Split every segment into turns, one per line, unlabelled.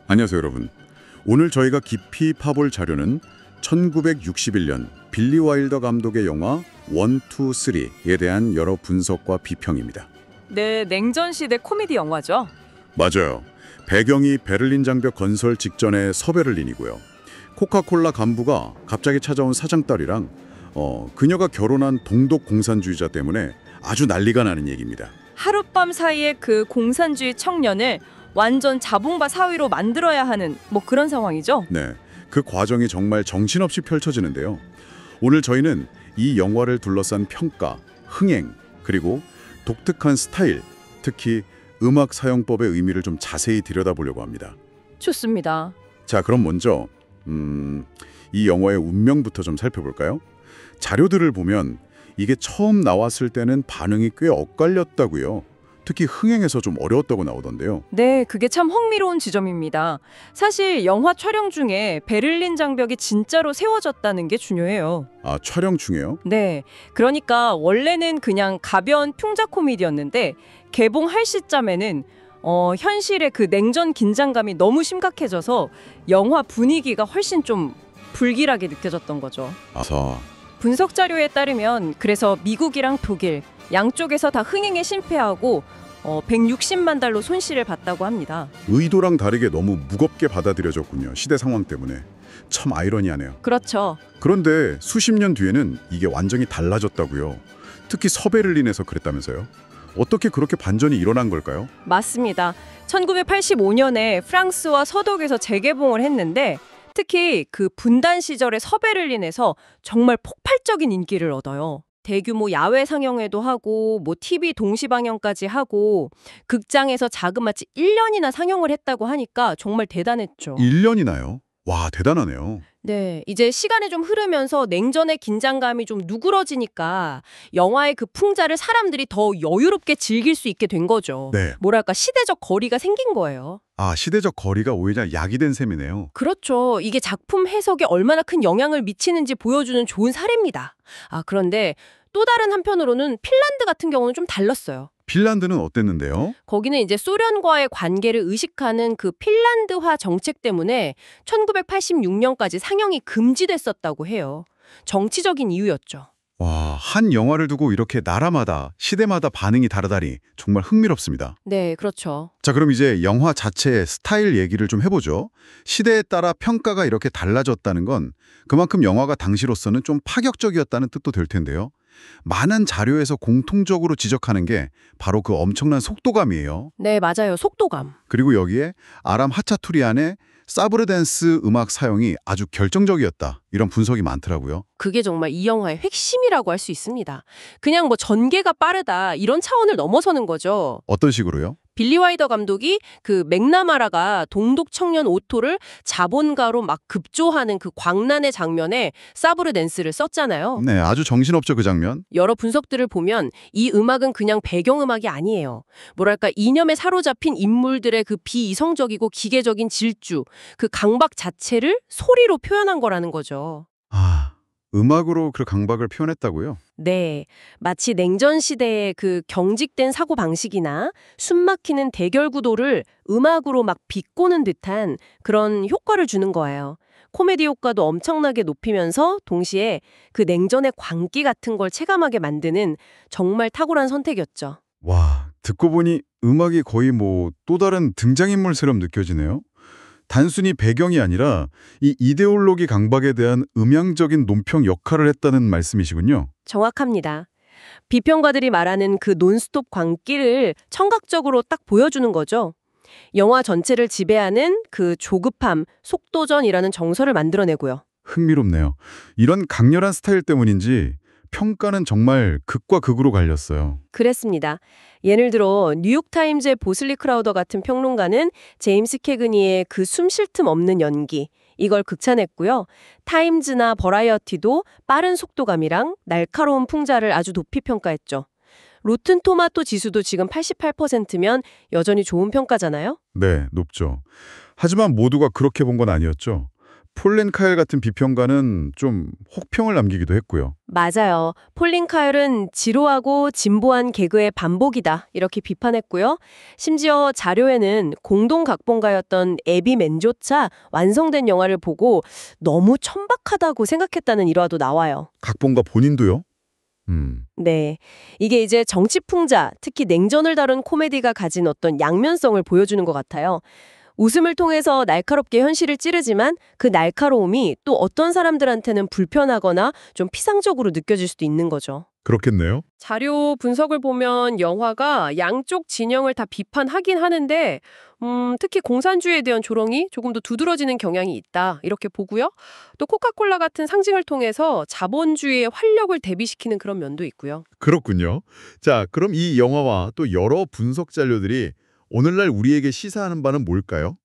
안녕하세요, 여러분. 오늘 저희가 깊이 파볼 자료는 1961년 빌리 와일더 감독의 영화 1, 2, 3에 대한 여러 분석과 비평입니다.
네, 냉전시대 코미디 영화죠.
맞아요. 배경이 베를린 장벽 건설 직전의 서베를린이고요. 코카콜라 간부가 갑자기 찾아온 사장딸이랑 그녀가 결혼한 동독 공산주의자 때문에 아주 난리가 나는 얘기입니다.
하룻밤 사이에 그 공산주의 청년을 완전 자본가 사위로 만들어야 하는 그런 상황이죠.
네, 그 과정이 정말 정신없이 펼쳐지는데요. 오늘 저희는 이 영화를 둘러싼 평가, 흥행, 그리고 독특한 스타일, 특히 음악 사용법의 의미를 좀 자세히 들여다보려고 합니다.
좋습니다.
자, 그럼 먼저 이 영화의 운명부터 좀 살펴볼까요? 자료들을 보면 이게 처음 나왔을 때는 반응이 꽤 엇갈렸다고요. 특히 흥행에서 좀 어려웠다고 나오던데요.
네, 그게 참 흥미로운 지점입니다. 사실 영화 촬영 중에 베를린 장벽이 진짜로 세워졌다는 게 중요해요.
아, 촬영 중에요?
네, 그러니까 원래는 그냥 가벼운 풍자 코미디였는데 개봉할 시점에는 현실의 그 냉전 긴장감이 너무 심각해져서 영화 분위기가 훨씬 좀 불길하게 느껴졌던 거죠.
아사.
분석 자료에 따르면 그래서 미국이랑 독일 양쪽에서 다 흥행에 실패하고 160만 달러 손실을 봤다고 합니다.
의도랑 다르게 너무 무겁게 받아들여졌군요. 시대 상황 때문에. 참 아이러니하네요.
그렇죠.
그런데 수십 년 뒤에는 이게 완전히 달라졌다고요. 특히 서베를린에서 그랬다면서요. 어떻게 그렇게 반전이 일어난 걸까요?
맞습니다. 1985년에 프랑스와 서독에서 재개봉을 했는데 특히 그 분단 시절의 서베를린에서 정말 폭발적인 인기를 얻어요. 대규모 야외 상영회도 하고 TV 동시 방영까지 하고 극장에서 자그마치 1년이나 상영을 했다고 하니까 정말 대단했죠.
1년이나요? 와, 대단하네요.
네, 이제 시간이 좀 흐르면서 냉전의 긴장감이 좀 누그러지니까 영화의 그 풍자를 사람들이 더 여유롭게 즐길 수 있게 된 거죠.
네.
뭐랄까 시대적 거리가 생긴 거예요.
아, 시대적 거리가 오히려 약이 된 셈이네요.
그렇죠. 이게 작품 해석에 얼마나 큰 영향을 미치는지 보여주는 좋은 사례입니다. 그런데 또 다른 한편으로는 핀란드 같은 경우는 좀 달랐어요.
핀란드는 어땠는데요?
거기는 이제 소련과의 관계를 의식하는 그 핀란드화 정책 때문에 1986년까지 상영이 금지됐었다고 해요. 정치적인 이유였죠.
와, 한 영화를 두고 이렇게 나라마다, 시대마다 반응이 다르다니 정말 흥미롭습니다.
네, 그렇죠.
자, 그럼 이제 영화 자체의 스타일 얘기를 좀 해보죠. 시대에 따라 평가가 이렇게 달라졌다는 건 그만큼 영화가 당시로서는 좀 파격적이었다는 뜻도 될 텐데요. 많은 자료에서 공통적으로 지적하는 게 바로 그 엄청난 속도감이에요.
네, 맞아요. 속도감.
그리고 여기에 아람 하차투리안의 사브르 댄스 음악 사용이 아주 결정적이었다. 이런 분석이 많더라고요.
그게 정말 이 영화의 핵심이라고 할 수 있습니다. 그냥 전개가 빠르다 이런 차원을 넘어서는 거죠.
어떤 식으로요?
빌리 와이더 감독이 그 맥나마라가 동독 청년 오토를 자본가로 막 급조하는 그 광란의 장면에 사브르 댄스를 썼잖아요.
네, 아주 정신없죠, 그 장면.
여러 분석들을 보면 이 음악은 그냥 배경음악이 아니에요. 뭐랄까 이념에 사로잡힌 인물들의 그 비이성적이고 기계적인 질주, 그 강박 자체를 소리로 표현한 거라는 거죠.
아, 음악으로 그 강박을 표현했다고요?
네, 마치 냉전 시대의 그 경직된 사고 방식이나 숨막히는 대결 구도를 음악으로 막 비꼬는 듯한 그런 효과를 주는 거예요. 코미디 효과도 엄청나게 높이면서 동시에 그 냉전의 광기 같은 걸 체감하게 만드는 정말 탁월한 선택이었죠.
와, 듣고 보니 음악이 거의 또 다른 등장인물처럼 느껴지네요. 단순히 배경이 아니라 이 이데올로기 강박에 대한 음향적인 논평 역할을 했다는 말씀이시군요.
정확합니다. 비평가들이 말하는 그 논스톱 광기를 청각적으로 딱 보여주는 거죠. 영화 전체를 지배하는 그 조급함, 속도전이라는 정서를 만들어내고요.
흥미롭네요. 이런 강렬한 스타일 때문인지 평가는 정말 극과 극으로 갈렸어요.
그랬습니다. 예를 들어 뉴욕타임즈의 보슬리 크라우더 같은 평론가는 제임스 캐그니의 그 숨 쉴 틈 없는 연기, 이걸 극찬했고요. 타임즈나 버라이어티도 빠른 속도감이랑 날카로운 풍자를 아주 높이 평가했죠. 로튼 토마토 지수도 지금 88%면 여전히 좋은 평가잖아요?
네, 높죠. 하지만 모두가 그렇게 본 건 아니었죠. 폴렌 카일 같은 비평가는 좀 혹평을 남기기도 했고요.
맞아요. 폴린 카열은 지루하고 진보한 개그의 반복이다 이렇게 비판했고요. 심지어 자료에는 공동 각본가였던 에비 맨조차 완성된 영화를 보고 너무 천박하다고 생각했다는 일화도 나와요.
각본가 본인도요?
네. 이게 이제 정치풍자, 특히 냉전을 다룬 코미디가 가진 어떤 양면성을 보여주는 것 같아요. 웃음을 통해서 날카롭게 현실을 찌르지만 그 날카로움이 또 어떤 사람들한테는 불편하거나 좀 피상적으로 느껴질 수도 있는 거죠.
그렇겠네요.
자료 분석을 보면 영화가 양쪽 진영을 다 비판하긴 하는데 특히 공산주의에 대한 조롱이 조금 더 두드러지는 경향이 있다 이렇게 보고요. 또 코카콜라 같은 상징을 통해서 자본주의의 활력을 대비시키는 그런 면도 있고요.
그렇군요. 자, 그럼 이 영화와 또 여러 분석 자료들이 오늘날 우리에게 시사하는 바는 뭘까요?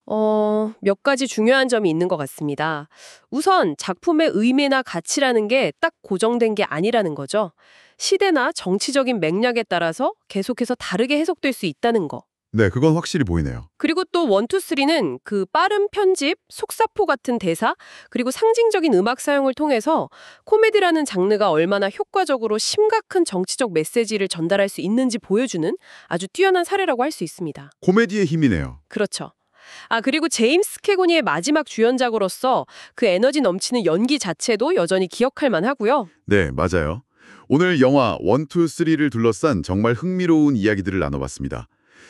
몇 가지 중요한 점이 있는 것 같습니다. 우선 작품의 의미나 가치라는 게 딱 고정된 게 아니라는 거죠. 시대나 정치적인 맥락에 따라서 계속해서 다르게 해석될 수 있다는 거.
네, 그건 확실히 보이네요.
그리고 또 1, 2, 3는 그 빠른 편집, 속사포 같은 대사, 그리고 상징적인 음악 사용을 통해서 코미디라는 장르가 얼마나 효과적으로 심각한 정치적 메시지를 전달할 수 있는지 보여주는 아주 뛰어난 사례라고 할 수 있습니다.
코미디의 힘이네요.
그렇죠. 그리고 제임스 캐고니의 마지막 주연작으로서 그 에너지 넘치는 연기 자체도 여전히 기억할 만하고요.
네, 맞아요. 오늘 영화 1, 2, 3를 둘러싼 정말 흥미로운 이야기들을 나눠봤습니다.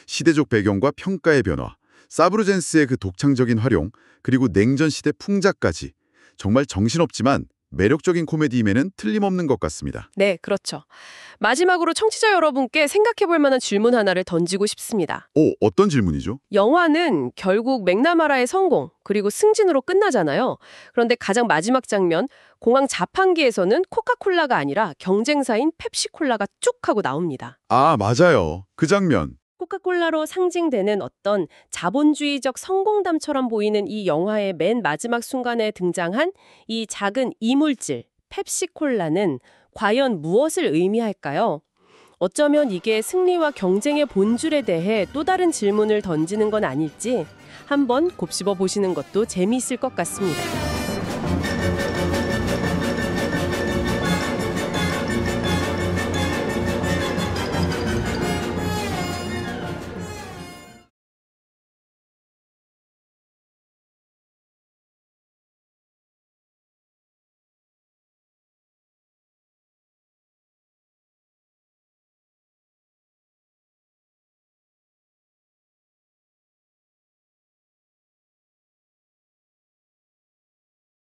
시대적 배경과 평가의 변화, 사브르젠스의 그 독창적인 활용, 그리고 냉전 시대 풍자까지 정말 정신없지만 매력적인 코미디임에는 틀림없는 것 같습니다.
네, 그렇죠. 마지막으로 청취자 여러분께 생각해볼 만한 질문 하나를 던지고 싶습니다.
오, 어떤 질문이죠?
영화는 결국 맥나마라의 성공, 그리고 승진으로 끝나잖아요. 그런데 가장 마지막 장면, 공항 자판기에서는 코카콜라가 아니라 경쟁사인 펩시콜라가 쭉 하고 나옵니다.
아, 맞아요. 그 장면.
코카콜라로 상징되는 어떤 자본주의적 성공담처럼 보이는 이 영화의 맨 마지막 순간에 등장한 이 작은 이물질, 펩시콜라는 과연 무엇을 의미할까요? 어쩌면 이게 승리와 경쟁의 본질에 대해 또 다른 질문을 던지는 건 아닐지 한번 곱씹어 보시는 것도 재미있을 것 같습니다.